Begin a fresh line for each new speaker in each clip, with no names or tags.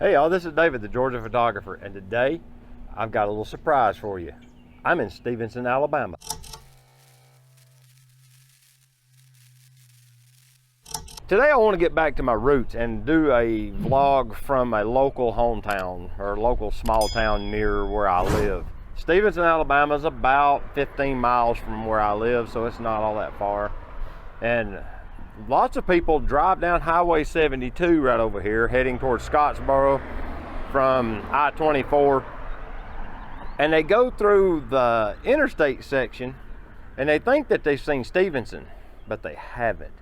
Hey y'all, this is David, the Georgia photographer, and today I've got a little surprise for you. I'm in Stevenson, Alabama. Today I want to get back to my roots and do a vlog from a local hometown or local small town near where I live. Stevenson, Alabama is about 15 miles from where I live, so it's not all that far. And lots of people drive down Highway 72 right over here, heading towards Scottsboro from I-24. And they go through the interstate section and they think that they've seen Stevenson, but they haven't.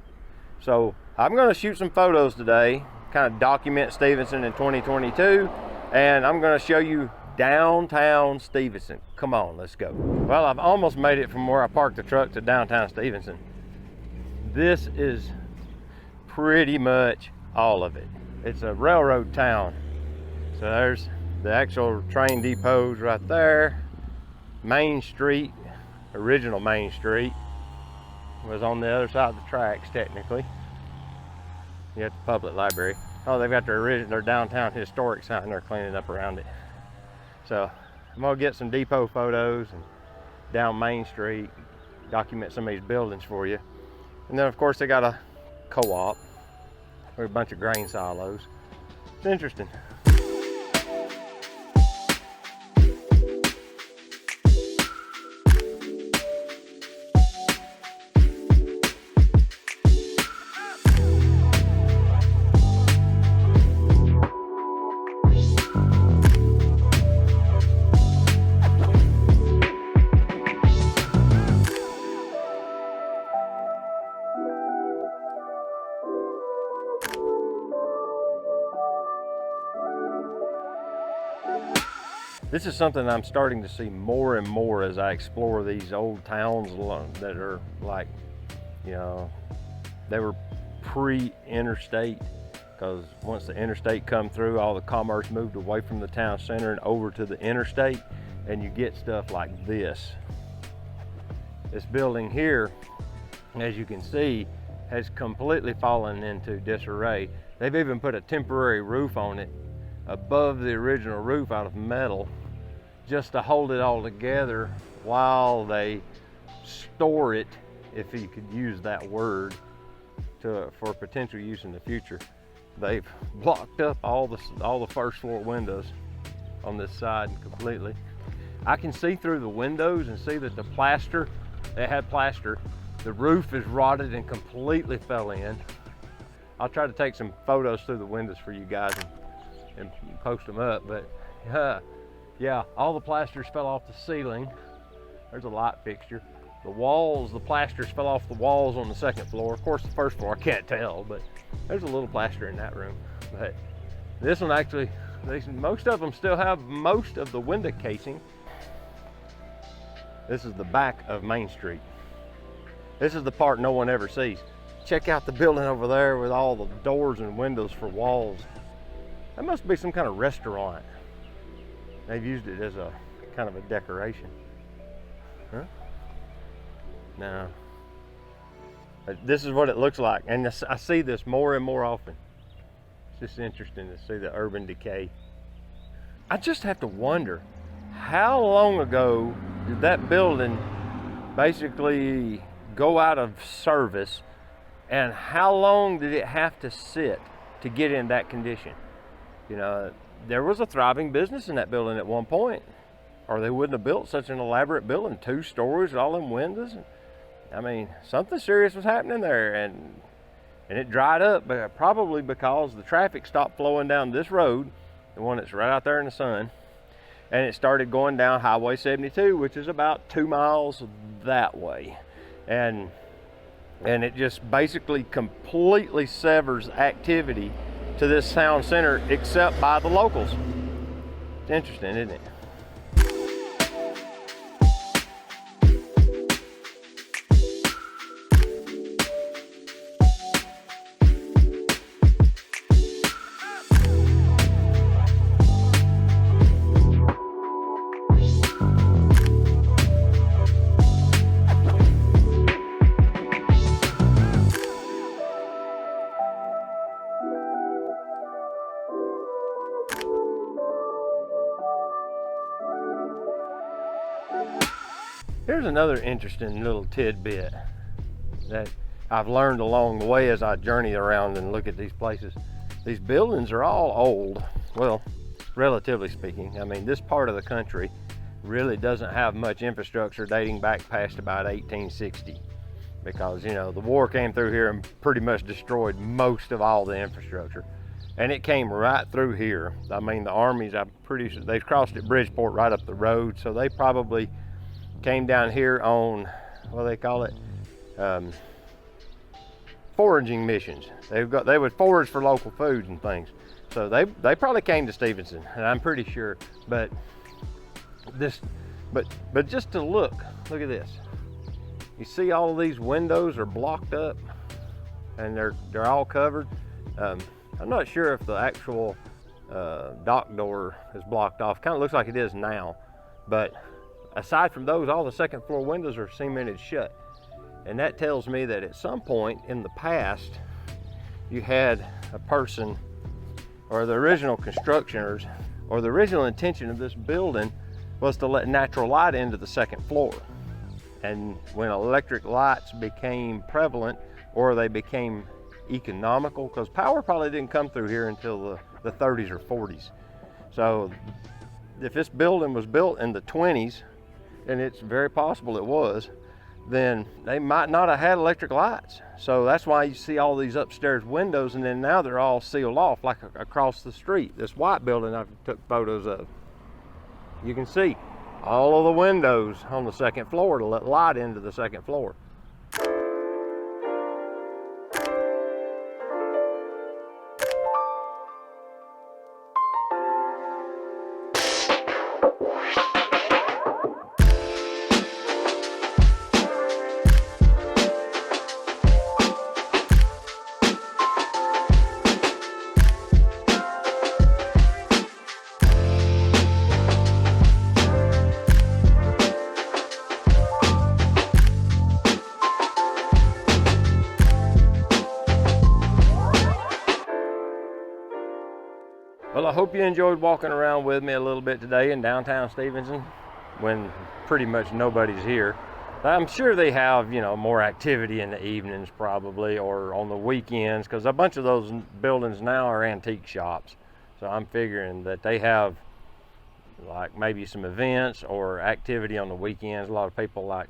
So I'm going to shoot some photos today, kind of document Stevenson in 2022, and I'm going to show you downtown Stevenson. Come on, let's go. Well, I've almost made it from where I parked the truck to downtown Stevenson. This is pretty much all of it. It's a railroad town. So there's the actual train depots right there. Main Street, original Main Street, was on the other side of the tracks technically. You have the public library. Oh, they've got their downtown historic sign they're cleaning up around it. So I'm gonna get some depot photos and down Main Street, document some of these buildings for you. And then of course they got a co-op with a bunch of grain silos. It's interesting. This is something I'm starting to see more and more as I explore these old towns that are like, you know, they were pre-interstate, because once the interstate come through, all the commerce moved away from the town center and over to the interstate, and you get stuff like this. This building here, as you can see, has completely fallen into disarray. They've even put a temporary roof on it above the original roof out of metal, just to hold it all together while they store it, if you could use that word, for potential use in the future. They've blocked up all the first floor windows on this side completely. I can see through the windows and see that the plaster, they had plaster, the roof is rotted and completely fell in. I'll try to take some photos through the windows for you guys and post them up, but yeah, all the plasters fell off the ceiling. There's a light fixture. The walls, the plasters fell off the walls on the second floor. Of course, the first floor, I can't tell, but there's a little plaster in that room. But this one actually, most of them still have most of the window casing. This is the back of Main Street. This is the part no one ever sees. Check out the building over there with all the doors and windows for walls. That must be some kind of restaurant. They've used it as a kind of a decoration. Huh? No. This is what it looks like, and I see this more and more often. It's just interesting to see the urban decay. I just have to wonder, how long ago did that building basically go out of service, and how long did it have to sit to get in that condition? You know, there was a thriving business in that building at one point, or they wouldn't have built such an elaborate building, 2 stories with all them windows. I mean, something serious was happening there, and it dried up, but probably because the traffic stopped flowing down this road, the one that's right out there in the sun, and it started going down Highway 72, which is about 2 miles that way. And it just basically completely severs activity to this town center, except by the locals. It's interesting, isn't it? Here's another interesting little tidbit that I've learned along the way as I journey around and look at these places. These buildings are all old, well, relatively speaking. I mean, this part of the country really doesn't have much infrastructure dating back past about 1860, because, you know, the war came through here and pretty much destroyed most of all the infrastructure. And it came right through here. I mean, the armies, I'm pretty sure, they crossed at Bridgeport right up the road, so they probably came down here on, what do they call it? Foraging missions. They would forage for local foods and things. So they probably came to Stevenson, and I'm pretty sure. But just to look at this. You see all of these windows are blocked up, and they're all covered. I'm not sure if the actual dock door is blocked off. Kind of looks like it is now, but aside from those, all the second floor windows are cemented shut. And that tells me that at some point in the past, you had a person, or the original constructioners, or the original intention of this building was to let natural light into the second floor. And when electric lights became prevalent, or they became economical, because power probably didn't come through here until the 30s or 40s. So if this building was built in the 20s, and it's very possible it was, then they might not have had electric lights. So that's why you see all these upstairs windows, and then now they're all sealed off, like across the street. This white building I took photos of, you can see all of the windows on the second floor to let light into the second floor. Well, I hope you enjoyed walking around with me a little bit today in downtown Stevenson when pretty much nobody's here. I'm sure they have, you know, more activity in the evenings probably, or on the weekends, because a bunch of those buildings now are antique shops. So I'm figuring that they have like maybe some events or activity on the weekends. A lot of people like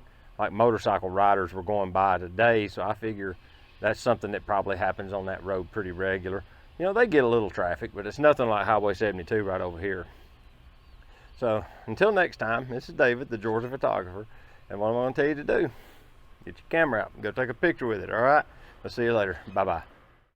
motorcycle riders were going by today, so I figure that's something that probably happens on that road pretty regular. You know, they get a little traffic, but it's nothing like Highway 72 right over here. So until next time, this is David, the Georgia photographer, and what I'm going to tell you to do, get your camera out and go take a picture with it, all right? I'll see you later. Bye-bye.